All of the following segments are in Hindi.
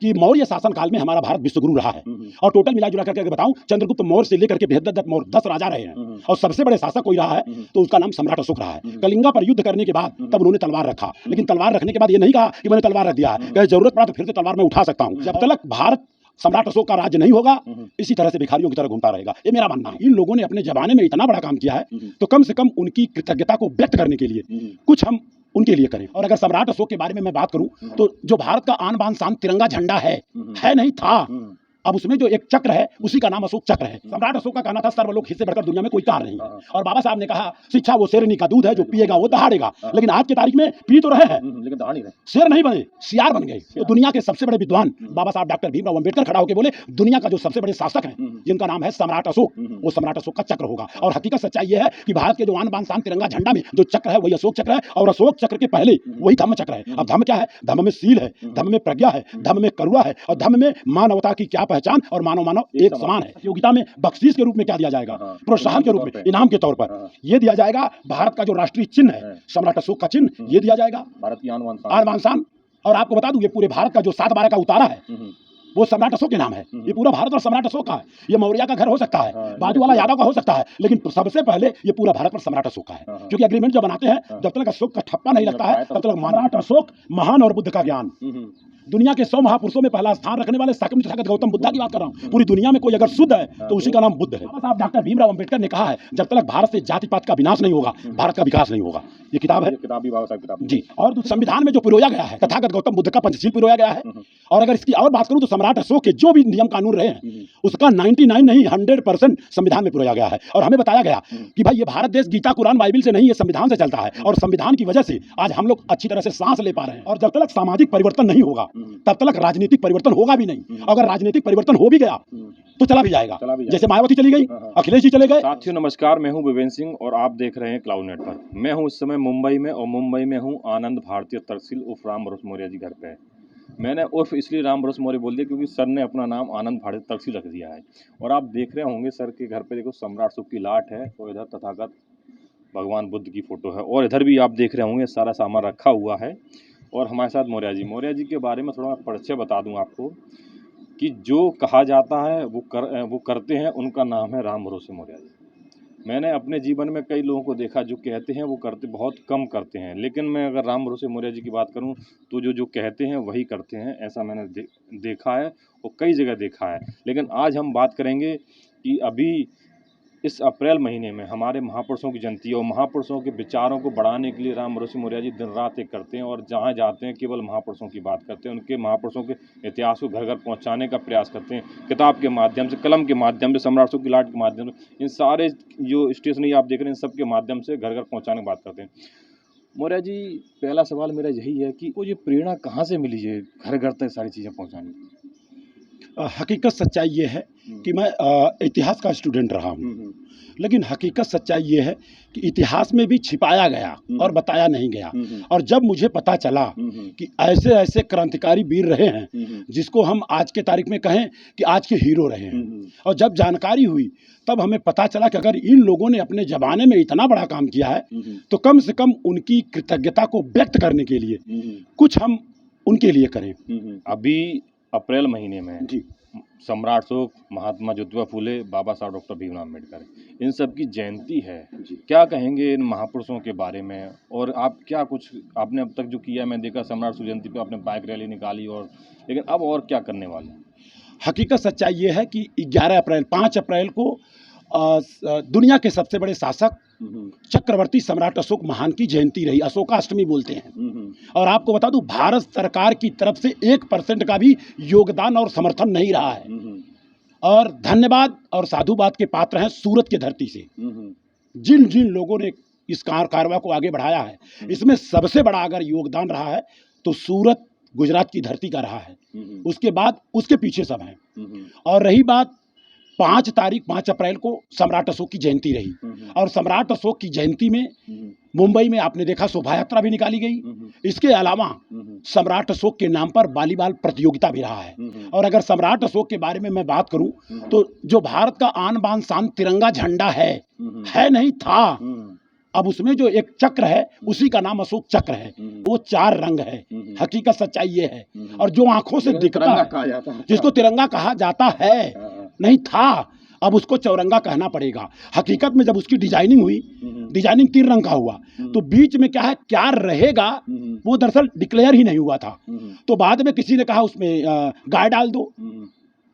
कि मौर्य शासन काल में हमारा भारत विश्वगुरु रहा है। और टोटल मिला जुला करके अगर बताऊं, चंद्रगुप्त मौर्य से लेकर के बृहद्रथ मौर्य 10 राजा रहे हैं और सबसे बड़े शासक कोई रहा है तो उसका नाम सम्राट अशोक रहा है। कलिंगा पर युद्ध करने के बाद तब उन्होंने तलवार रखा, लेकिन तलवार रखने के बाद ये नहीं कहा कि मैंने तलवार रख दिया है, कहीं जरूरत पड़ा तो फिर से तलवार मैं उठा सकता हूं। जब तक भारत सम्राट अशोक का राज्य नहीं होगा, इसी तरह से भिखारियों की तरह घूमता रहेगा, ये मेरा मानना है। इन लोगों ने अपने जमाने में इतना बड़ा काम किया है तो कम से कम उनकी कृतज्ञता को व्यक्त करने के लिए कुछ हम उनके लिए करें। और अगर सम्राट अशोक के बारे में मैं बात करूं तो जो भारत का आन बान शान तिरंगा झंडा है नहीं था, अब उसमें जो एक चक्र है उसी का नाम अशोक चक्र है। सम्राट अशोक का कहना था सर्वलोक हित से बढ़कर दुनिया में कोई कार नहीं है। और बाबा साहब ने कहा शिक्षा वो शेरनी का दूध है, जो पिएगा वो दहाड़ेगा। लेकिन आज की तारीख में पी तो रहे हैं लेकिन दहाड़ नहीं रहे, शेर नहीं बने, सियार बन गए। तो दुनिया के सबसे बड़े विद्वान बाबा साहब डॉक्टर भीमराव अम्बेडकर खड़ा होकर बोले दुनिया का जो सबसे बड़े शासक है जिनका नाम है सम्राट अशोक, वो सम्राट अशोक का चक्र होगा। और हकीकत सच्चाई ये है कि भारत के जो आन बान शान तिरंगा झंडा में जो चक्र है वही अशोक चक्र है, और अशोक चक्र के पहले वही धम्म चक्र है। अब धम्म क्या है? धम्म में सील है, धम्म में प्रज्ञा है, धम्म में करुणा है, और धम्म में मानवता की क्या पहचान और मानव एक समान है। प्रतियोगिता में बख्शीश के रूप में क्या दिया जाएगा? प्रोत्साहन के रूप में, इनाम के तौर पर यह दिया जाएगा। भारत का जो राष्ट्रीय चिन्ह है सम्राट अशोक का चिन्ह, यह दिया जाएगा भारत की आन बान शान। और आपको बता दूं ये पूरे भारत का जो 7/12 का उतारा है वो सम्राट अशोक के नाम है। ये पूरा भारत और सम्राट अशोक का है। ये मौर्य का घर हो सकता है, बाजू वाला यादव का हो सकता है, लेकिन सबसे पहले ये पूरा भारत पर सम्राट अशोक का है। क्योंकि एग्रीमेंट जो बनाते हैं जब तक अशोक का ठप्पा नहीं लगता है तब तक सम्राट अशोक महान और बुद्ध का ज्ञान। दुनिया के 100 महापुरुषों में पहला स्थान रखने वाले तथागत गौतम बुद्ध की बात कर रहा हूं। पूरी दुनिया में कोई अगर शुद्ध है तो उसी का नाम बुद्ध है। साहब डॉक्टर भीमराव अम्बेडकर ने कहा है जब तक भारत से जाति पात का विनाश नहीं होगा भारत का विकास नहीं होगा। ये किताब है, किताब भी बाबा साहब किताब जी। और संविधान में जो पिरोया गया है तथागत गौतम बुद्ध का पंचशील पिरोया गया है। और अगर इसकी और बात करूं तो सम्राट अशोक के जो भी नियम कानून रहे हैं उसका 99 नहीं 100% संविधान में पिरोया गया है। और हमें बताया गया कि भाई ये भारत देश गीता कुरान बाइबिल से नहीं, ये संविधान से चलता है। और संविधान की वजह से आज हम लोग अच्छी तरह से सांस ले पा रहे हैं। और जब तक सामाजिक परिवर्तन नहीं होगा तब तक राजनीतिक परिवर्तन होगा भी नहीं। अगर राजनीतिक परिवर्तन हो भी गया तो चला भी जाएगा, जैसे मायावती चली गई, अखिलेश जी चले गए। साथियों नमस्कार, मैं हूं विवेन सिंह और आप देख रहे हैं क्लाउड नेट पर। मैं हूं इस समय मुंबई में, और मुंबई में हूं आनंद भारतीय तहसील उर्फ राम भरोस मौर्य जी घर पे है। मैंने उर्फ इसलिए राम भरोस मौर्य बोल दिया क्योंकि सर ने अपना नाम आनंद भारतीय तहसील रख दिया है। और आप देख रहे होंगे सर के घर पे देखो सम्राट अशोक की लाट है, और इधर तथागत भगवान बुद्ध की फोटो है, और इधर भी आप देख रहे होंगे सारा सामान रखा हुआ है। और हमारे साथ मौर्य जी के बारे में थोड़ा परिचय बता दूं आपको कि जो कहा जाता है वो करते हैं, उनका नाम है राम भरोसे मौर्य जी। मैंने अपने जीवन में कई लोगों को देखा जो कहते हैं वो करते बहुत कम करते हैं, लेकिन मैं अगर राम भरोसे मौर्य जी की बात करूं तो जो कहते हैं वही करते हैं, ऐसा मैंने देखा है और कई जगह देखा है। लेकिन आज हम बात करेंगे कि अभी इस अप्रैल महीने में हमारे महापुरुषों की जयंती है, और महापुरुषों के विचारों को बढ़ाने के लिए राम भरोसे मौर्य जी दिन रात एक करते हैं, और जहाँ जाते हैं केवल महापुरुषों की बात करते हैं, उनके महापुरुषों के इतिहास को घर घर पहुँचाने का प्रयास करते हैं, किताब के माध्यम से, कलम के माध्यम से, सम्राट अशोक की लाट के माध्यम से, इन सारे जो स्टेशनरी आप देख रहे हैं इन सब के माध्यम से घर घर पहुँचाने की बात करते हैं। मौर्य जी, पहला सवाल मेरा यही है कि वो ये प्रेरणा कहाँ से मिली है घर घर तक सारी चीज़ें पहुँचाने की? हकीकत सच्चाई ये है कि मैं इतिहास का स्टूडेंट रहा हूँ, लेकिन हकीकत सच्चाई ये है कि इतिहास में भी छिपाया गया और बताया नहीं गया। और जब मुझे पता चला कि ऐसे ऐसे क्रांतिकारी वीर रहे हैं जिसको हम आज के तारीख में कहें कि आज के हीरो रहे हैं, और जब जानकारी हुई तब हमें पता चला कि अगर इन लोगों ने अपने ज़माने में इतना बड़ा काम किया है तो कम से कम उनकी कृतज्ञता को व्यक्त करने के लिए कुछ हम उनके लिए करें। अभी अप्रैल महीने में जी सम्राट अशोक, महात्मा ज्योतिबा फूले, बाबा साहब डॉक्टर भीमराव अम्बेडकर, इन सब की जयंती है। क्या कहेंगे इन महापुरुषों के बारे में? और आप क्या कुछ आपने अब तक जो किया, मैं देखा सम्राट अशोक जयंती पे आपने बाइक रैली निकाली, और लेकिन अब और क्या करने वाले हैं? हकीकत सच्चाई ये है कि 5 अप्रैल को दुनिया के सबसे बड़े शासक चक्रवर्ती सम्राट अशोक महान की जयंती रही, अशोकाष्टमी बोलते हैं। और आपको बता दूं भारत सरकार की तरफ से 1% का भी योगदान और समर्थन नहीं रहा है। और धन्यवाद और साधुवाद के पात्र हैं सूरत की धरती से जिन जिन लोगों ने इस कार्रवाई को आगे बढ़ाया है। इसमें सबसे बड़ा अगर योगदान रहा है तो सूरत गुजरात की धरती का रहा है, उसके बाद उसके पीछे सब हैं। और रही बात 5 अप्रैल को सम्राट अशोक की जयंती रही, और सम्राट अशोक की जयंती में मुंबई में आपने देखा शोभा यात्रा भी निकाली गई। इसके अलावा सम्राट अशोक के नाम पर वॉलीबॉल प्रतियोगिता भी रहा है। और अगर सम्राट अशोक के बारे में मैं बात करूं तो जो भारत का आन बान शान तिरंगा झंडा है नहीं था, अब उसमें जो एक चक्र है उसी का नाम अशोक चक्र है। वो 4 रंग है। हकीकत सच्चाई ये है। और जो आंखों से दिखता है, जिसको तिरंगा कहा जाता है, नहीं था, अब उसको चौरंगा कहना पड़ेगा। हकीकत में जब उसकी डिजाइनिंग हुई, डिजाइनिंग 3 रंग का हुआ, तो बीच में क्या है, क्या रहेगा, वो दरअसल डिक्लेयर ही नहीं हुआ था। तो बाद में किसी ने कहा उसमें गाय डाल दो,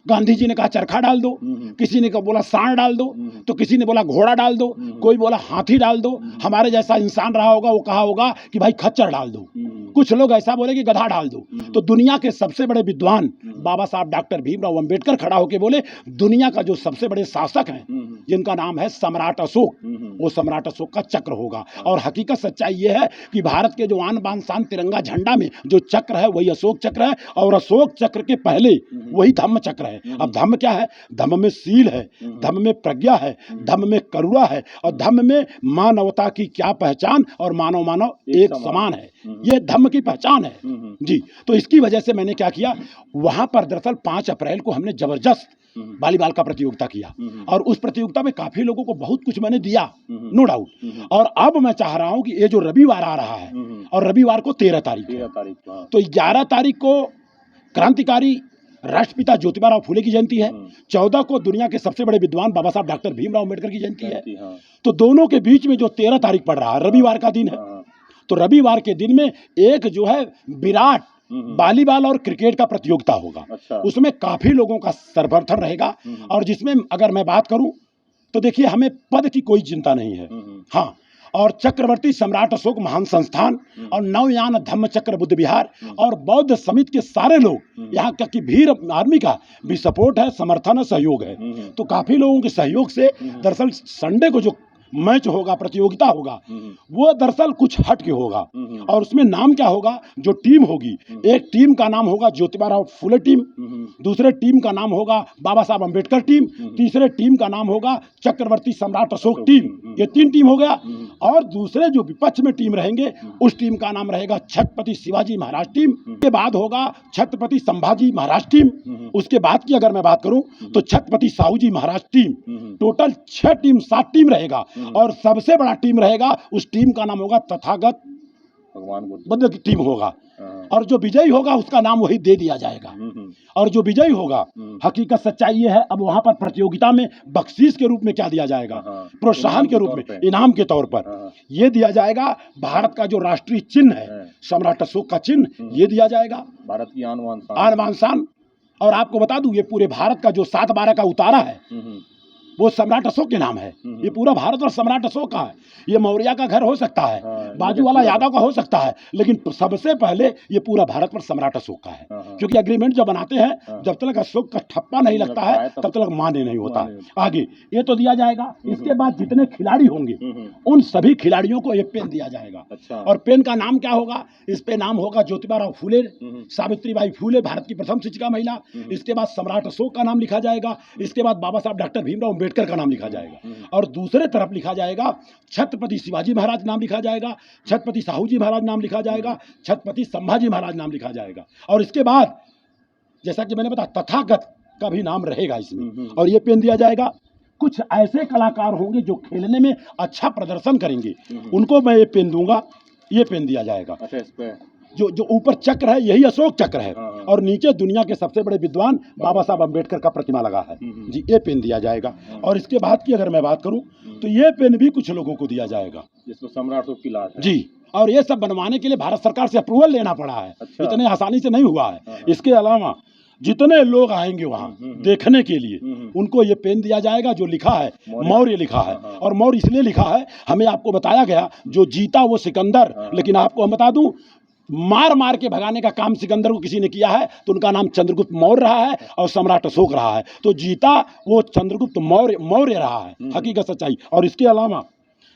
गांधी जी ने कहा चरखा डाल दो, किसी ने बोला सांड डाल दो, तो किसी ने बोला घोड़ा डाल दो, कोई बोला हाथी डाल दो, हमारे जैसा इंसान रहा होगा वो कहा होगा कि भाई खच्चर डाल दो, कुछ लोग ऐसा बोले कि गधा डाल दो। तो दुनिया के सबसे बड़े विद्वान बाबा साहब डॉक्टर भीमराव अंबेडकर खड़ा होकर बोले, दुनिया का जो सबसे बड़े शासक हैं जिनका नाम है सम्राट अशोक, वो सम्राट अशोक का चक्र होगा। और हकीकत सच्चाई ये है कि भारत के जो आन बान शान तिरंगा झंडा में जो चक्र है वही अशोक चक्र है, और अशोक चक्र के पहले वही धम्म चक्र है। अब धम्म क्या है? धम्म में सील है, धम्म में प्रज्ञा है, धम्म में करुणा है, और धम्म में मानवता की क्या पहचान, और मानव मानव एक समान है, ये धम्म की पहचान है जी। तो इसकी वजह से मैंने क्या किया, वहां पर दरअसल 5 अप्रैल को हमने जबरदस्त वॉलीबॉल का प्रतियोगिता किया, और उस प्रतियोगिता में काफी लोगों को बहुत कुछ मैंने दिया, नो डाउट। और अब मैं चाह रहा हूं कि ये जो रविवार आ रहा है, और रविवार को 13 तारीख है, तो 11 तारीख को क्रांतिकारी राष्ट्रपिता ज्योतिबा फूले की जयंती है, 14 को दुनिया के सबसे बड़े विद्वान बाबा साहब डॉक्टर भीमराव अंबेडकर की जयंती है। तो दोनों के बीच में जो 13 तारीख पड़ रहा है, रविवार का दिन है, तो रविवार के दिन में एक जो है विराट वॉलीबॉल और क्रिकेट का प्रतियोगिता होगा। अच्छा। उसमें काफी लोगों का सर्वर्थन रहेगा, और जिसमें अगर मैं बात करूं तो देखिए, हमें पद की कोई चिंता नहीं है। हाँ, और चक्रवर्ती सम्राट अशोक महान संस्थान और नवयान धम्म चक्र बुद्ध विहार और बौद्ध समिति के सारे लोग, यहाँ तक कि भीड़ आर्मी का भी सपोर्ट है, समर्थन है, सहयोग है। तो काफी लोगों के सहयोग से दरअसल संडे को जो मैच होगा, प्रतियोगिता होगा, वो दरअसल कुछ हट के होगा। और उसमें नाम क्या होगा, जो टीम होगी, एक टीम का नाम होगा ज्योतिबा फूले टीम, दूसरे टीम का नाम होगा बाबा साहब अंबेडकर टीम, तीसरे टीम का नाम होगा चक्रवर्ती सम्राट अशोक टीम। ये 3 टीम हो गया। और दूसरे जो विपक्ष में टीम रहेंगे, उस टीम का नाम रहेगा छत्रपति शिवाजी महाराज टीम। के बाद होगा छत्रपति संभाजी महाराज टीम। उसके बाद की अगर मैं बात करूं तो छत्रपति साहू जी महाराज टीम। टोटल 6 टीम 7 टीम रहेगा, और सबसे बड़ा टीम रहेगा, उस टीम का नाम होगा तथागत भगवान बुद्ध की टीम होगा। और जो विजयी होगा उसका नाम वही दे दिया जाएगा। और जो विजयी होगा, हकीकत सच्चाई ये है, अब वहां पर प्रतियोगिता में बख्शीश के रूप में क्या दिया जाएगा, प्रोत्साहन के रूप में, इनाम के तौर पर ये दिया जाएगा, भारत का जो राष्ट्रीय चिन्ह है सम्राट अशोक का चिन्ह, ये दिया जाएगा, भारत की आन बान शान। और आपको बता दूं, ये पूरे भारत का जो 7/12 का उतारा है वो सम्राट अशोक के नाम है। ये पूरा भारत और सम्राट अशोक का है। ये मौर्य का घर हो सकता है, बाजू वाला यादव का हो सकता है, लेकिन सबसे पहले ये पूरा भारत पर सम्राट अशोक का है। क्योंकि एग्रीमेंट जब बनाते हैं, जब तक अशोक का ठप्पा नहीं लगता है तब तक मान्य नहीं होता। आगे ये तो दिया जाएगा। इसके बाद जितने खिलाड़ी होंगे उन सभी खिलाड़ियों को एक पेन दिया जाएगा। और पेन का नाम क्या होगा, इस पे नाम होगा ज्योतिबा फूले, सावित्रीबाई फूले भारत की प्रथम शिक्षिका महिला। इसके बाद सम्राट अशोक का नाम लिखा जाएगा। इसके बाद बाबा साहब डॉक्टर भीमराव अंबेडकर का नाम लिखा जाएगा। और दूसरे तरफ लिखा जाएगा छत्रपति शिवाजी महाराज नाम लिखा जाएगा, छत्रपति साहू जी महाराज नाम लिखा जाएगा, छत्रपति संभाजी महाराज नाम लिखा जाएगा। और इसके बाद जैसा कि मैंने बताया, तथागत का भी नाम रहेगा इसमें, और ये पेन दिया जाएगा। कुछ ऐसे कलाकार होंगे जो खेलने में अच्छा प्रदर्शन करेंगे, उनको मैं ये पेन दूंगा, ये पेन दिया जाएगा। अच्छा, इस पे जो ऊपर चक्र है यही अशोक चक्र है, और नीचे दुनिया के सबसे बड़े विद्वान बाबा साहब अंबेडकर का प्रतिमा लगा है जी। ये पेन दिया जाएगा। और इसके बाद की अगर मैं बात करूं तो ये पेन भी कुछ लोगों को दिया जाएगा, जिसमें सम्राट अशोक की लाश है जी। और ये सब बनवाने के लिए भारत सरकार से अप्रूवल लेना पड़ा है। अच्छा। इतने आसानी से नहीं हुआ है। इसके अलावा जितने लोग आएंगे वहाँ देखने के लिए, उनको ये पेन दिया जाएगा जो लिखा है मौर्य लिखा है। और मौर्य इसलिए लिखा है, हमें आपको बताया गया जो जीता वो सिकंदर, लेकिन आपको हम बता दूं, मार मार के भगाने का काम सिकंदर को किसी ने किया है, तो उनका नाम चंद्रगुप्त मौर्य रहा है और सम्राट अशोक रहा है। तो जीता वो चंद्रगुप्त मौर्य रहा है, हकीकत सच्चाई। और इसके अलावा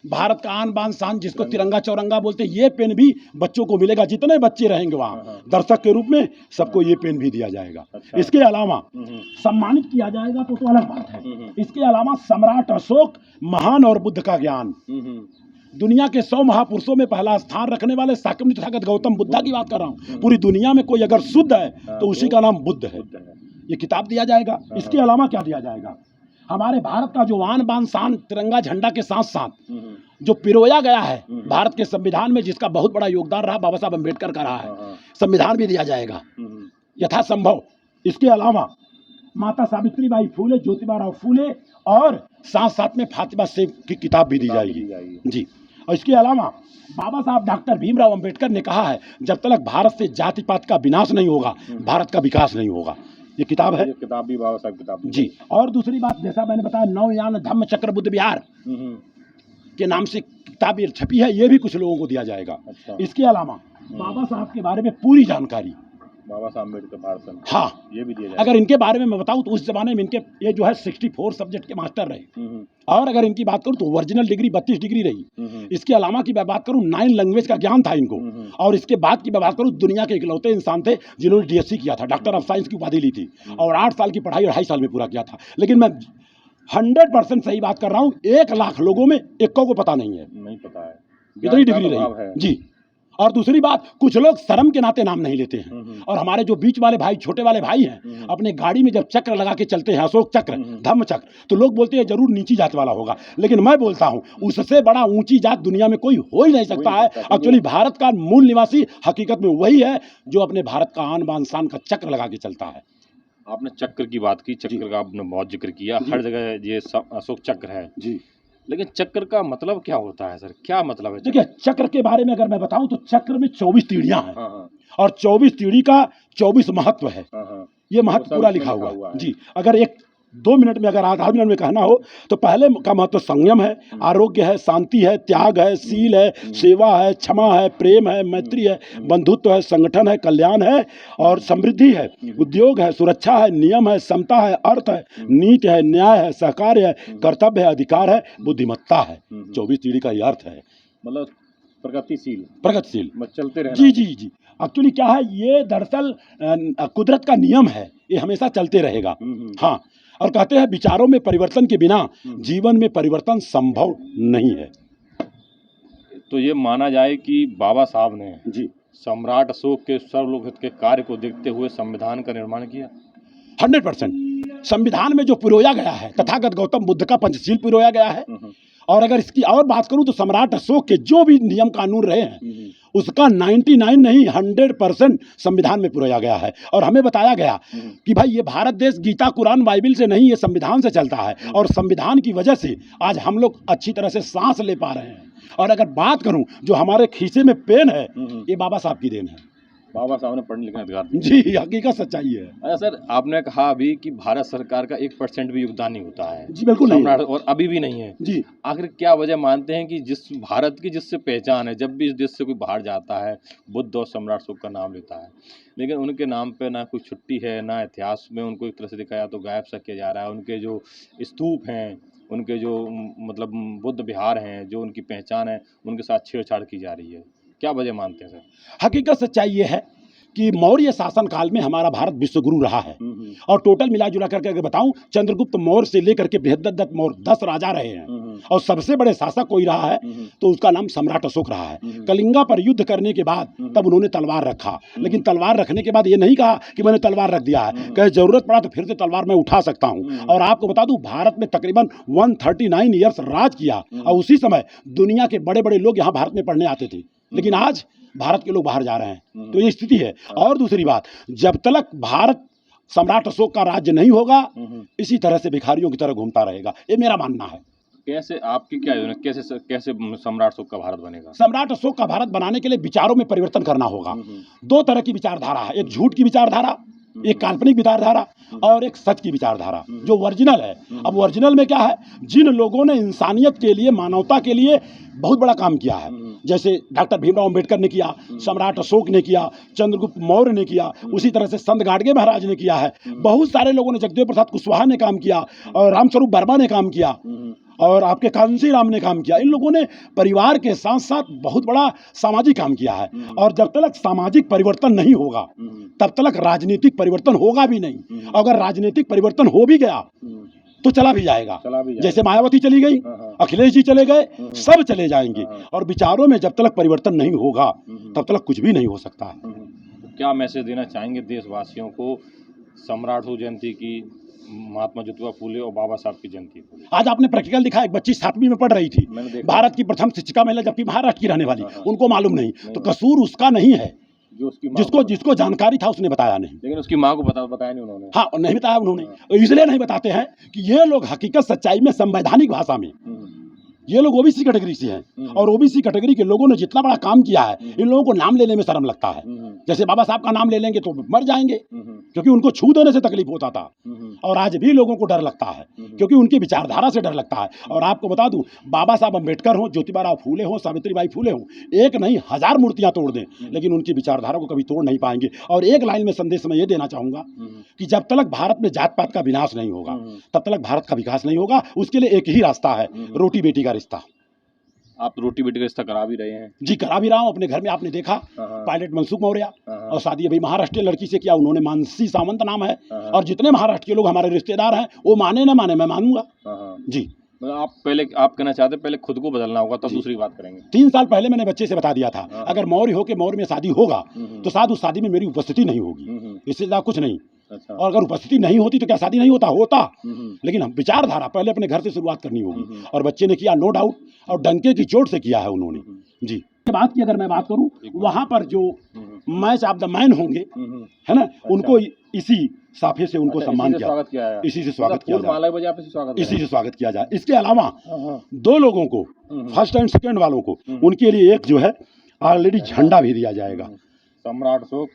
भारत का आन बान शान, जिसको तिरंगा चौरंगा बोलते हैं, ये पेन भी बच्चों को मिलेगा। जितने बच्चे रहेंगे वहाँ दर्शक के रूप में, सबको ये पेन भी दिया जाएगा। अच्छा। इसके अलावा सम्मानित किया जाएगा तो अलग बात है। इसके अलावा सम्राट अशोक महान और बुद्ध का ज्ञान, दुनिया के 100 महापुरुषों में पहला स्थान रखने वाले शाक्यमुनि तथागत गौतम बुद्धा की बात कर रहा हूँ। पूरी दुनिया में कोई अगर शुद्ध है तो उसी का नाम बुद्ध है। ये किताब दिया जाएगा। इसके अलावा क्या दिया जाएगा, हमारे भारत का जो आन बान शान तिरंगा झंडा के साथ साथ जो पिरोया गया है भारत के संविधान में, जिसका बहुत बड़ा योगदान रहा बाबा साहब अम्बेडकर का रहा है, संविधान भी दिया जाएगा यथासंभव। इसके अलावा माता सावित्रीबाई फूले, ज्योतिबा फूले और साथ साथ में फातिमा सेब की किताब भी दी जाएगी जी। और इसके अलावा बाबा साहब डॉक्टर भीमराव अंबेडकर ने कहा है, जब तक भारत से जाति पात का विनाश नहीं होगा भारत का विकास नहीं होगा। ये किताब है, ये किताब भी बाबा साहब किताब जी। और दूसरी बात, जैसा मैंने बताया, नवयान धम्म चक्र बुद्ध विहार के नाम से किताब ये छपी है, ये भी कुछ लोगों को दिया जाएगा। अच्छा। इसके अलावा बाबा साहब के बारे में पूरी जानकारी, बाबा साहब अम्बेडकर भारत संघ, हाँ, ये भी दिया जाएगा। अगर इनके बारे में मैं बताऊं तो उस जमाने में इनके ये जो है 64 सब्जेक्ट के मास्टर रहे, और अगर इनकी बात करूं तो ओरिजिनल डिग्री 32 डिग्री रही। इसके अलावा की मैं बात करूं 9 लैंग्वेज का ज्ञान था इनको। और इसके बाद की मैं बात करूं, दुनिया के इकलौते इंसान थे जिन्होंने DSc किया था, डॉक्टर ऑफ साइंस की उपाधि ली थी, और 8 साल की पढ़ाई 2.5 साल में पूरा किया था। लेकिन मैं 100% सही बात कर रहा हूँ, 1 लाख लोगों में 1 को पता नहीं है, नहीं पता है, इतनी डिग्री रही जी। और दूसरी बात, कुछ लोग शर्म के नाते नाम नहीं लेते हैं, और हमारे जो बीच वाले भाई, छोटे वाले भाई हैं, अपने गाड़ी में जब चक्र लगा के चलते हैं, अशोक चक्र, धम्म चक्र, तो लोग बोलते हैं जरूर नीची जात वाला होगा। लेकिन मैं बोलता हूं उससे बड़ा ऊंची जात दुनिया में कोई हो ही नहीं सकता है। एक्चुअली भारत का मूल निवासी हकीकत में वही है जो अपने भारत का आन बान शान का चक्र लगा के चलता है। आपने चक्र की बात की, चक्र का आपने बहुत जिक्र किया, हर जगह ये अशोक चक्र है जी। लेकिन चक्र का मतलब क्या होता है सर, क्या मतलब है? देखिए, चक्र के बारे में अगर मैं बताऊं तो चक्र में 24 तीढ़ियां हैं, और 24 तीढ़ी का 24 महत्व है। ये महत्व पूरा लिखा हुआ है जी। अगर 1-2 मिनट में, अगर आधा मिनट में कहना हो तो पहले का महत्व संयम है, आरोग्य है, शांति है, त्याग है, शील है, सेवा है, क्षमा है, प्रेम है, मैत्री है, बंधुत्व है, संगठन है, कल्याण है और समृद्धि है, उद्योग है, सुरक्षा है, नियम है, समता है, अर्थ है, नीति है, न्याय है, सहकार्य है, कर्तव्य है, अधिकार है, बुद्धिमत्ता है। 24 तीढ़ी का ये अर्थ है, मतलब प्रगतिशील चलते रहना। जी जी जी। एक्चुअली क्या है, ये दरअसल कुदरत का नियम है, ये हमेशा चलते रहेगा। हाँ, और कहते हैं विचारों में परिवर्तन के बिना जीवन में परिवर्तन संभव नहीं है। तो ये माना जाए कि बाबा साहब ने जी सम्राट अशोक के सर्वलोकहित के कार्य को देखते हुए संविधान का निर्माण किया। 100% संविधान में जो पिरोया गया है, तथागत गौतम बुद्ध का पंचशील पिरोया गया है। और अगर इसकी और बात करूं तो सम्राट अशोक के जो भी नियम कानून रहे हैं उसका 99 नहीं 100% संविधान में पिरोया गया है। और हमें बताया गया कि भाई ये भारत देश गीता कुरान बाइबिल से नहीं, ये संविधान से चलता है, और संविधान की वजह से आज हम लोग अच्छी तरह से सांस ले पा रहे हैं। और अगर बात करूं जो हमारे खीसे में पेन है, ये बाबा साहब की देन है। बाबा साहब ने पढ़ने लिखने का अधिकार जी, हकीकत सच्चाई है। अच्छा सर, आपने कहा अभी कि भारत सरकार का 1% भी योगदान नहीं होता है। जी बिल्कुल नहीं, और अभी भी नहीं है जी। आखिर क्या वजह मानते हैं कि जिस भारत की जिससे पहचान है, जब भी इस देश से कोई बाहर जाता है बुद्ध और सम्राट अशोक का नाम लेता है, लेकिन उनके नाम पे ना कोई छुट्टी है, ना इतिहास में उनको एक तरह से दिखाया तो गायब सा किया जा रहा है। उनके जो स्तूप हैं, उनके जो मतलब बुद्ध विहार हैं, जो उनकी पहचान है, उनके साथ छेड़छाड़ की जा रही है। क्या वजह मानते हैं सर? हकीकत सच्चाई ये है कि मौर्य शासन काल में हमारा भारत विश्वगुरु रहा है, और टोटल मिला जुला करके अगर बताऊं, चंद्रगुप्त मौर्य से लेकर के बृहद्रथ मौर्य 10 राजा रहे हैं, और सबसे बड़े शासक कोई रहा है तो उसका नाम सम्राट अशोक रहा है। कलिंगा पर युद्ध करने के बाद तब उन्होंने तलवार रखा, लेकिन तलवार रखने के बाद ये नहीं कहा कि मैंने तलवार रख दिया है, कहे जरूरत पड़ा तो फिर से तलवार मैं उठा सकता हूं। और आपको बता दूं, भारत में तकरीबन 139 ईयर्स राज किया, और उसी समय दुनिया के बड़े बड़े लोग यहाँ भारत में पढ़ने आते थे, लेकिन आज भारत के लोग बाहर जा रहे हैं। तो ये स्थिति है। और दूसरी बात, जब तक भारत सम्राट अशोक का राज्य नहीं होगा, इसी तरह से भिखारियों की तरह घूमता रहेगा, ये मेरा मानना है। कैसे, आपकी क्या योजना, कैसे सम्राट अशोक का भारत बनेगा? सम्राट अशोक का भारत बनाने के लिए विचारों में परिवर्तन करना होगा। 2 तरह की विचारधारा है, एक झूठ की विचारधारा, एक काल्पनिक विचारधारा, और एक सच की विचारधारा जो ओरिजिनल है। अब ओरिजिनल में क्या है, जिन लोगों ने इंसानियत के लिए, मानवता के लिए बहुत बड़ा काम किया है, जैसे डॉक्टर भीमराव अंबेडकर ने किया, सम्राट अशोक ने किया, चंद्रगुप्त मौर्य ने किया, उसी तरह से संत गाडगे महाराज ने किया है, बहुत सारे लोगों ने, जगदेव प्रसाद कुशवाहा ने काम किया, और रामस्वरूप वर्मा ने काम किया, और आपके कांसी राम ने काम किया। इन लोगों ने परिवार के साथ साथ बहुत बड़ा सामाजिक काम किया है। और जब तक सामाजिक परिवर्तन नहीं होगा तब तक राजनीतिक परिवर्तन होगा भी नहीं। अगर राजनीतिक परिवर्तन हो भी गया तो चला भी जाएगा, जैसे मायावती चली गई, अखिलेश जी चले गए, सब चले जाएंगे। और विचारों में जब तक परिवर्तन नहीं होगा तब तक कुछ भी नहीं हो सकता है। क्या मैसेज देना चाहेंगे देशवासियों को सम्राट अशोक जयंती की महात्मा ज्योतिबा फूले और बाबा साहब की जयंती है। आज आपने प्रैक्टिकल दिखा, एक बच्ची 7वीं में पढ़ रही थी, मैंने देखा। भारत की प्रथम शिक्षिका महिला, जबकि महाराष्ट्र की रहने वाली, हाँ। उनको मालूम नहीं, तो नहीं। कसूर उसका नहीं है, जो उसकी माँ जिसको जानकारी था उसने बताया नहीं। लेकिन उसकी माँ को बताया नहीं उन्होंने। हाँ, नहीं बताया उन्होंने, इसलिए नहीं बताते हैं कि ये लोग हकीकत सच्चाई में संवैधानिक भाषा में, ये लोग ओबीसी कैटेगरी से हैं, और ओबीसी कैटेगरी के लोगों ने जितना बड़ा काम किया है, इन लोगों को नाम लेने में शर्म लगता है। जैसे बाबा साहब का नाम ले लेंगे तो मर जाएंगे, क्योंकि उनको छू देने से तकलीफ होता था, और आज भी लोगों को डर लगता है, क्योंकि उनकी विचारधारा से डर लगता है। और आपको बता दूं, बाबा साहब अम्बेडकर हों, ज्योतिबा राव फूले हों, सावित्रीबाई फूले हों, एक नहीं 1000 मूर्तियां तोड़ दें, लेकिन उनकी विचारधारा को कभी तोड़ नहीं पाएंगे। और एक लाइन में संदेश मैं ये देना चाहूंगा कि जब तक भारत में जात पात का विनाश नहीं होगा, तब तक भारत का विकास नहीं होगा। उसके लिए एक ही रास्ता है, रोटी बेटी का रिश्ता। आप रोटी बेटी का रिश्ता करा भी रहे हैं? जी, करा भी रहा हूं। अपने घर में आपने देखा, पायलट मनसुख मौर्य, और शादी अभी महाराष्ट्र लड़की से किया, उन्होंने मानसी सावंत नाम है, और जितने महाराष्ट्र के लोग हमारे रिश्तेदार हैं, वो माने ना माने, मैं मानूंगा। जी, आप कहना चाहते पहले खुद को बदलना होगा, तब दूसरी बात करेंगे। 3 साल पहले मैंने बच्चे से बता दिया था, अगर मौर्य हो के मौर्य में शादी होगा तो शायद उस शादी में मेरी उपस्थिति नहीं होगी, इससे ज्यादा कुछ नहीं। अच्छा। और अगर उपस्थिति नहीं होती तो क्या शादी नहीं होता। लेकिन हम विचारधारा पहले अपने घर से शुरुआत करनी होगी, और बच्चे ने किया, नो डाउट, और डंके की चोट से किया है उन्होंने। जी, बात की अगर मैं बात करूं, वहां पर जो मैच ऑफ द मैन होंगे, है ना, उनको इसी साफे से उनको सम्मान किया, इसी से स्वागत किया जाए, इसी से स्वागत किया जाए। इसके अलावा 2 लोगों को, फर्स्ट एंड सेकंड वालों को, उनके लिए एक जो है ऑलरेडी झंडा भी दिया जाएगा। सम्राट अशोक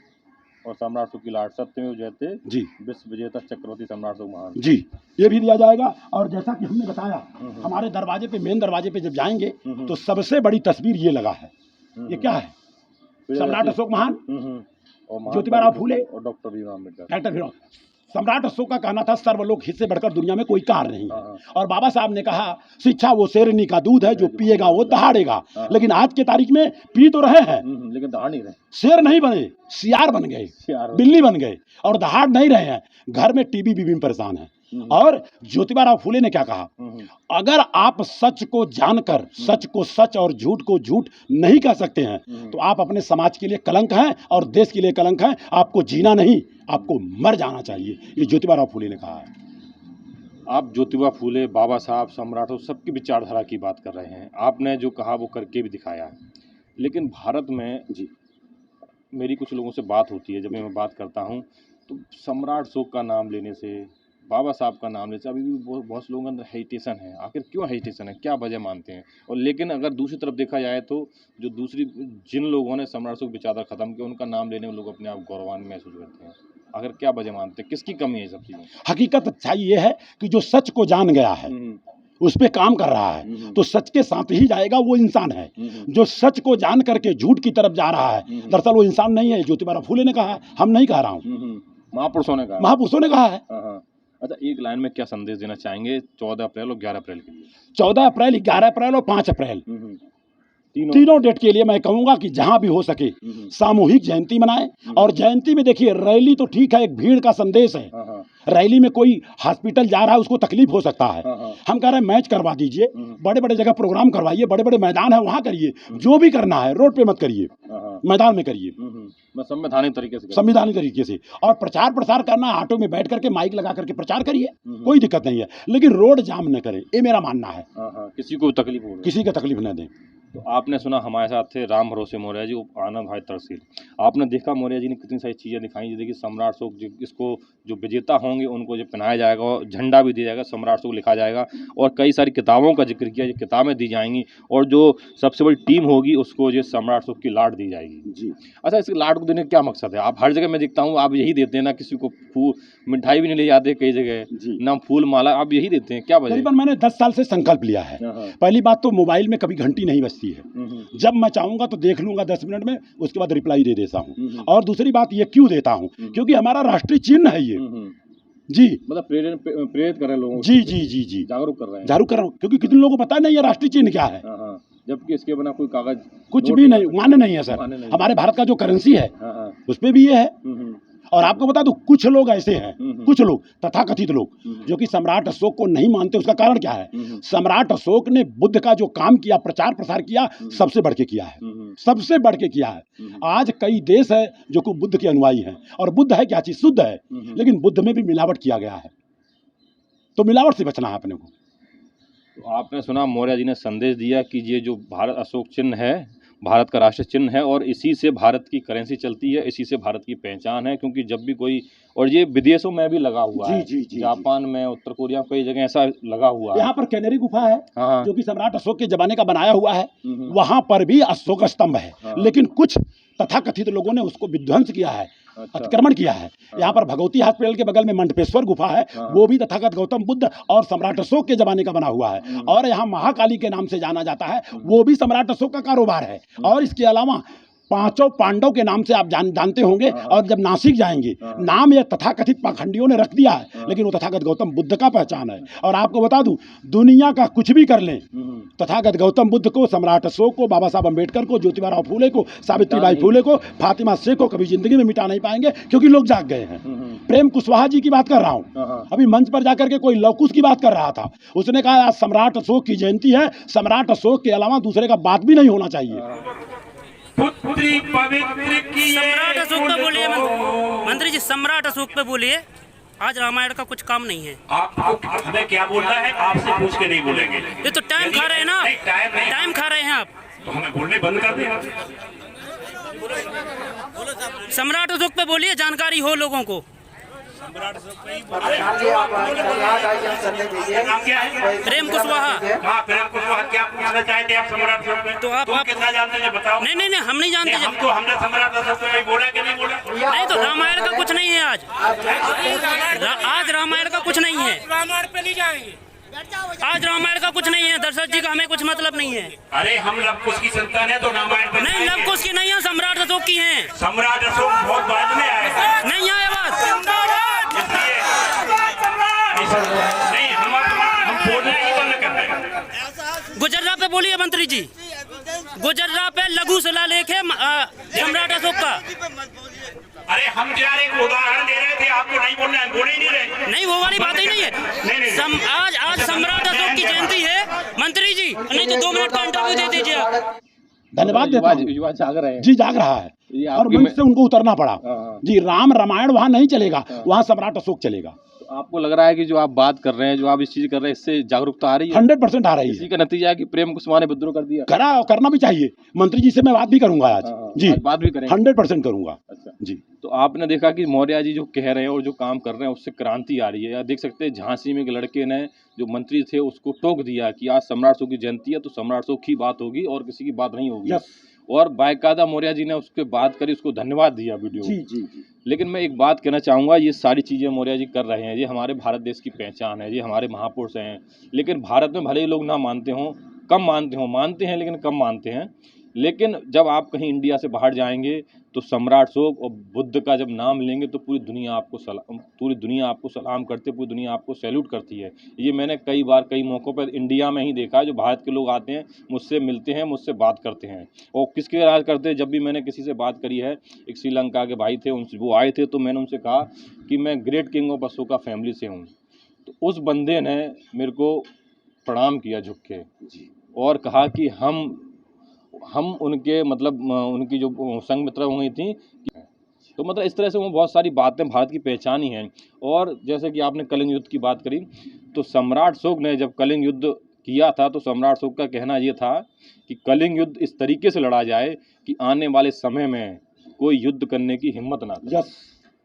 और सम्राट अशोक की लाट सत्यमेव जयते जी, विश्व विजेता चक्रवर्ती सम्राट अशोक महान जी, ये भी दिया जाएगा। और जैसा कि हमने बताया, हमारे दरवाजे पे, मेन दरवाजे पे जब जाएंगे तो सबसे बड़ी तस्वीर ये लगा है, ये क्या है? सम्राट अशोक महान, ज्योतिबा राव फूले और डॉक्टर भीमराव अम्बेडकर। डॉक्टर भीमराव। सम्राट अशोक का कहना था, सर्वलोक हित से बढ़कर दुनिया में कोई कार्य नहीं है। और बाबा साहब ने कहा, शिक्षा वो शेरनी का दूध है, जो पिएगा वो दहाड़ेगा। लेकिन आज के तारीख में पी तो रहे हैं, लेकिन दहाड़ नहीं रहे, शेर नहीं बने, सियार बन गए, बिल्ली बन गए, और दहाड़ नहीं रहे हैं। घर में टीबी बीबी में परेशान है। और ज्योतिबा राव फूले ने क्या कहा, अगर आप सच को जानकर सच को सच और झूठ को झूठ नहीं कह सकते हैं, तो आप अपने समाज के लिए कलंक हैं और देश के लिए कलंक हैं। आपको जीना नहीं, आपको मर जाना चाहिए, ये ज्योतिबा राव फूले ने कहा है। आप ज्योतिबा फूले, बाबा साहब, सम्राट सबकी विचारधारा की बात कर रहे हैं। आपने जो कहा वो करके भी दिखाया है। लेकिन भारत में जी, मेरी कुछ लोगों से बात होती है, जब मैं बात करता हूँ तो सम्राट अशोक का नाम लेने से, बाबा साहब का नाम लेने से अभी भी बहुत से लोगों के अंदर हेजिटेशन है। आखिर क्यों हेजिटेशन है, क्या वजह मानते हैं? और लेकिन अगर दूसरी तरफ देखा जाए तो जिन लोगों ने सम्राट अशोक विचारधारा खत्म किया, उनका नाम लेने में लोग अपने आप गौरवान्वित महसूस करते हैं। आखिर क्या वजह मानते हैं, किसकी कमी है सब चीज़ें? हकीकत अच्छाई ये है कि जो सच को जान गया है, उस पे काम कर रहा है, तो सच के साथ ही जाएगा, वो इंसान है। जो सच को जान करके झूठ की तरफ जा रहा है, दरअसल वो इंसान नहीं है। ज्योतिबा राव फूले ने कहा है, हम नहीं कह रहा हूँ, महापुरुषों ने कहा है। अच्छा, एक लाइन में क्या संदेश देना चाहेंगे 14 अप्रैल और 11 अप्रैल के लिए? 14 अप्रैल, 11 अप्रैल और 5 अप्रैल, तीनों डेट के लिए मैं कहूंगा कि जहां भी हो सके सामूहिक जयंती मनाएं। और जयंती में देखिए, रैली तो ठीक है, एक भीड़ का संदेश है। रैली में कोई हॉस्पिटल जा रहा है, उसको तकलीफ हो सकता है। हम कह रहे हैं मैच करवा दीजिए, बड़े बड़े जगह प्रोग्राम करवाइए, बड़े बड़े मैदान है वहां करिए। जो भी करना है रोड पे मत करिए, मैदान में करिए, संवैधानिक तरीके से। और प्रचार प्रसार करना है, ऑटो में बैठ करके माइक लगा करके प्रचार करिए, कोई दिक्कत नहीं है, लेकिन रोड जाम न करें, ये मेरा मानना है। किसी को तकलीफ न दें। तो आपने सुना, हमारे साथ थे राम भरोसे मौर्य जी, आनंद भाई तहसील। आपने देखा मौर्य जी ने कितनी सारी चीज़ें दिखाई। देखिए, सम्राट अशोक इसको जो विजेता होंगे उनको जो पहनाया जाएगा, और झंडा भी दिया जाएगा, सम्राट अशोक लिखा जाएगा, और कई सारी किताबों का जिक्र किया, किताबें दी जाएंगी, और जो सबसे बड़ी टीम होगी उसको जो सम्राट अशोक की लाट दी जाएगी। जी, अच्छा, इस लाट को देने का क्या मकसद है? आप हर जगह मैं देखता हूँ आप यही देते हैं ना, किसी को मिठाई भी नहीं ले जाते, कई जगह ना फूल माला, आप यही देते हैं, क्या वजह? करीबन मैंने 10 साल से संकल्प लिया है। पहली बात तो मोबाइल में कभी घंटी नहीं बजती है, जब मैं चाहूंगा तो देख लूंगा 10 मिनट में, उसके बाद रिप्लाई दे देता हूँ। और दूसरी बात ये क्यों देता हूँ, क्योंकि हमारा राष्ट्रीय चिन्ह है ये। जी, मतलब प्रेरित कर रहे हैं लोगों को। जी, जागरूक कर रहे हैं, क्योंकि कितने लोगों को पता नहीं है राष्ट्रीय चिन्ह क्या है। जबकि इसके बिना कोई कागज कुछ भी नहीं, मान्य नहीं है सर। हमारे भारत का जो करेंसी है उस पे भी ये है। और आपको बता दूं, कुछ लोग ऐसे हैं, कुछ लोग तथाकथित लोग, जो कि सम्राट अशोक को नहीं मानते। उसका कारण क्या है? सम्राट अशोक ने बुद्ध का जो काम किया, प्रचार प्रसार किया, सबसे बढ़ के किया है, सबसे बढ़ के किया है। आज कई देश है जो कि बुद्ध के अनुयायी हैं, और बुद्ध है क्या चीज? शुद्ध है, लेकिन बुद्ध में भी मिलावट किया गया है। तो मिलावट से बचना है अपने को। तो आपने सुना मौर्य जी ने संदेश दिया कि ये जो भारत अशोक चिन्ह है, भारत का राष्ट्रीय चिन्ह है और इसी से भारत की करेंसी चलती है, इसी से भारत की पहचान है। क्योंकि जब भी कोई, और ये विदेशों में भी लगा हुआ है, जापान में, उत्तर कोरिया, कई जगह ऐसा लगा हुआ है। यहाँ पर कैनेरी गुफा है, हाँ, जो कि सम्राट अशोक के जमाने का बनाया हुआ है, वहां पर भी अशोक स्तंभ है, हाँ। लेकिन कुछ तथाकथित लोगों ने उसको विध्वंस किया है, अच्छा। अतिक्रमण किया है। यहाँ पर भगवती हॉस्पिटल के बगल में मंडपेश्वर गुफा है, वो भी तथागत गौतम बुद्ध और सम्राट अशोक के जमाने का बना हुआ है। और यहाँ महाकाली के नाम से जाना जाता है, वो भी सम्राट अशोक का कारोबार है। और इसके अलावा पांचों पांडव के नाम से आप जानते होंगे। और जब नासिक जाएंगे, नाम ये तथाकथित पाखंडियों ने रख दिया है, लेकिन वो तथागत गौतम बुद्ध का पहचान है। और आपको बता दूं, दुनिया का कुछ भी कर लें, तथागत गौतम बुद्ध को, सम्राट अशोक को, बाबा साहब अम्बेडकर को, ज्योतिबा फूले को, सावित्रीबाई फूले को, फातिमा शेख को कभी जिंदगी में मिटा नहीं पाएंगे, क्योंकि लोग जाग गए हैं। प्रेम कुशवाहा जी की बात कर रहा हूँ, अभी मंच पर जाकर के कोई लवकुश की बात कर रहा था, उसने कहा आज सम्राट अशोक की जयंती है, सम्राट अशोक के अलावा दूसरे का बात भी नहीं होना चाहिए। पुत्री पवित्र की सम्राट अशोक पे बोलिए मंत्री जी, सम्राट अशोक पे बोलिए। आज रामायण का कुछ काम नहीं है। आपको हमें क्या बोलना है, आपसे पूछ के नहीं बोलेंगे। ये तो टाइम खा रहे हैं ना, टाइम खा रहे हैं आप, तो हमें बोलने बंद कर दें। सम्राट अशोक पे बोलिए, जानकारी हो लोगों को। नाम क्या है? प्रेम कुशवाहा। हाँ, प्रेम कुशवाहा। क्या पूछना चाहते हैं आप सम्राट अशोक पे? तो आप कितना जानते हैं बताओ। नहीं, हम नहीं जानते। हमने सम्राट अशोक पे बोला कि नहीं बोला? नहीं, तो रामायण का कुछ नहीं है आज। आज रामायण का कुछ नहीं है। रामायण पे नहीं जाएंगे। आज रामायण का कुछ नहीं है। दशरथ जी का हमें कुछ मतलब नहीं है। अरे हम लवकुश की संतान है, तो रामायण पे नहीं, लवकुश की नहीं है, सम्राट अशोक की है। सम्राट अशोक बहुत बाद में आया है। नहीं आया बात। नहीं, हम बोलना ही बंद कर रहे हैं। गुजर्रा पे बोलिए मंत्री जी, गुजर्रा पे लघु शिलालेख है सम्राट अशोक का। अरे हम यार एक उदाहरण दे रहे थे, आपको नहीं बोलना है, बोल ही नहीं रहे। नहीं, वो वाली बात ही नहीं है। आज सम्राट अशोक की जयंती है मंत्री जी, नहीं तो 2 मिनट का इंटरव्यू दे दीजिए आप। धन्यवाद देता हूं। युवा जाग रहे हैं जी, जाग रहा है, और मंच से उनको उतरना पड़ा। जी, राम रामायण वहां नहीं चलेगा, वहां सम्राट अशोक चलेगा। आपको लग रहा है कि जो आप बात कर रहे हैं, जो आप इस चीज कर रहे हैं, इससे जागरूकता आ रही है? 100% आ रही है। इसी का नतीजा है कि प्रेम कुशवाहा ने विद्रोह कर दिया। करना भी चाहिए। मंत्री जी से मैं बात भी करूंगा आज। जी, आज बात भी करेंगे। 100% करूंगा। अच्छा जी, तो आपने देखा कि मौर्य जी जो कह रहे हैं और जो काम कर रहे हैं, उससे क्रांति आ रही है। या देख सकते हैं, झांसी में एक लड़के ने, जो मंत्री थे, उसको टोक दिया कि आज सम्राट अशोक की जयंती है, तो सम्राट अशोक की बात होगी और किसी की बात नहीं होगी। और बाकायदा मौर्य जी ने उसके बात करी, उसको धन्यवाद दिया वीडियो। जी। लेकिन मैं एक बात कहना चाहूँगा, ये सारी चीज़ें मौर्य जी कर रहे हैं, ये हमारे भारत देश की पहचान है, ये हमारे महापुरुष हैं। लेकिन भारत में भले ही लोग ना मानते हों, कम मानते हैं लेकिन कम मानते हैं। लेकिन जब आप कहीं इंडिया से बाहर जाएंगे, तो सम्राट अशोक और बुद्ध का जब नाम लेंगे, तो पूरी दुनिया आपको सलाम करती है, पूरी दुनिया आपको सैल्यूट करती है। ये मैंने कई बार, कई मौक़ों पर इंडिया में ही देखा है। जो भारत के लोग आते हैं, मुझसे मिलते हैं, मुझसे बात करते हैं। और किसके राज करते हैं? जब भी मैंने किसी से बात करी है, एक श्रीलंका के भाई थे, उनसे वो आए थे, तो मैंने उनसे कहा कि मैं great king of Ashoka family से हूँ। तो उस बंदे ने मेरे को प्रणाम किया झुक के, और कहा कि हम उनके मतलब उनकी जो संग मित्र हुई थी, तो मतलब इस तरह से वो बहुत सारी बातें भारत की पहचान ही हैं। और जैसे कि आपने कलिंग युद्ध की बात करी, तो सम्राट अशोक ने जब कलिंग युद्ध किया था, तो सम्राट अशोक का कहना ये था कि कलिंग युद्ध इस तरीके से लड़ा जाए कि आने वाले समय में कोई युद्ध करने की हिम्मत ना करे।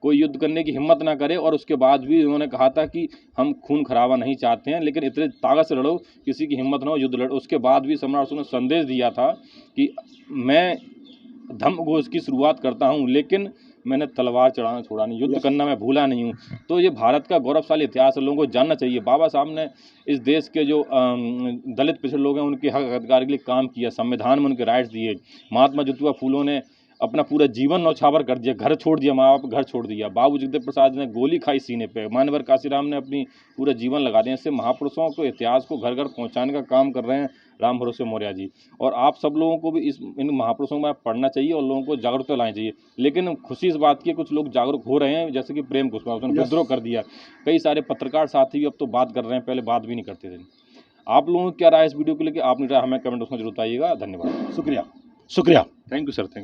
कोई युद्ध करने की हिम्मत ना करे। और उसके बाद भी उन्होंने कहा था कि हम खून खराबा नहीं चाहते हैं, लेकिन इतने ताकत से लड़ो, किसी की हिम्मत ना हो, युद्ध लड़ो। उसके बाद भी सम्राट अशोक ने संदेश दिया था कि मैं धम्मघोष की शुरुआत करता हूं, लेकिन मैंने तलवार चढ़ाना छोड़ा नहीं, युद्ध करना मैं भूला नहीं हूं। तो ये भारत का गौरवशाली इतिहास है, लोगों को जानना चाहिए। बाबा साहब ने इस देश के जो दलित पिछड़े लोग हैं, उनके हक अधिकार के लिए काम किया, संविधान में उनके राइट्स दिए। महात्मा ज्योतिबा फूलों ने अपना पूरा जीवन नौछावर कर दिया, घर छोड़ दिया, माँ बाप घर छोड़ दिया। बाबू जगदेव प्रसाद ने गोली खाई सीने पे, मान्यवर काशीराम ने अपनी पूरा जीवन लगा दिया। इससे महापुरुषों को, इतिहास को घर घर पहुंचाने का काम कर रहे हैं राम भरोसे मौर्य जी। और आप सब लोगों को भी इन महापुरुषों में पढ़ना चाहिए और लोगों को जागरूकता लानी चाहिए। लेकिन खुशी इस बात की है, कुछ लोग जागरूक हो रहे हैं, जैसे कि प्रेम कुशवाहा, उसने विद्रोह कर दिया। कई सारे पत्रकार साथी भी अब तो बात कर रहे हैं, पहले बात भी नहीं करते थे। आप लोगों की क्या राय इस वीडियो को लेकर? आपने राय हमें कमेंट बॉक्स में जरूर बताइएगा। धन्यवाद। शुक्रिया। Thank you sir. Thank you.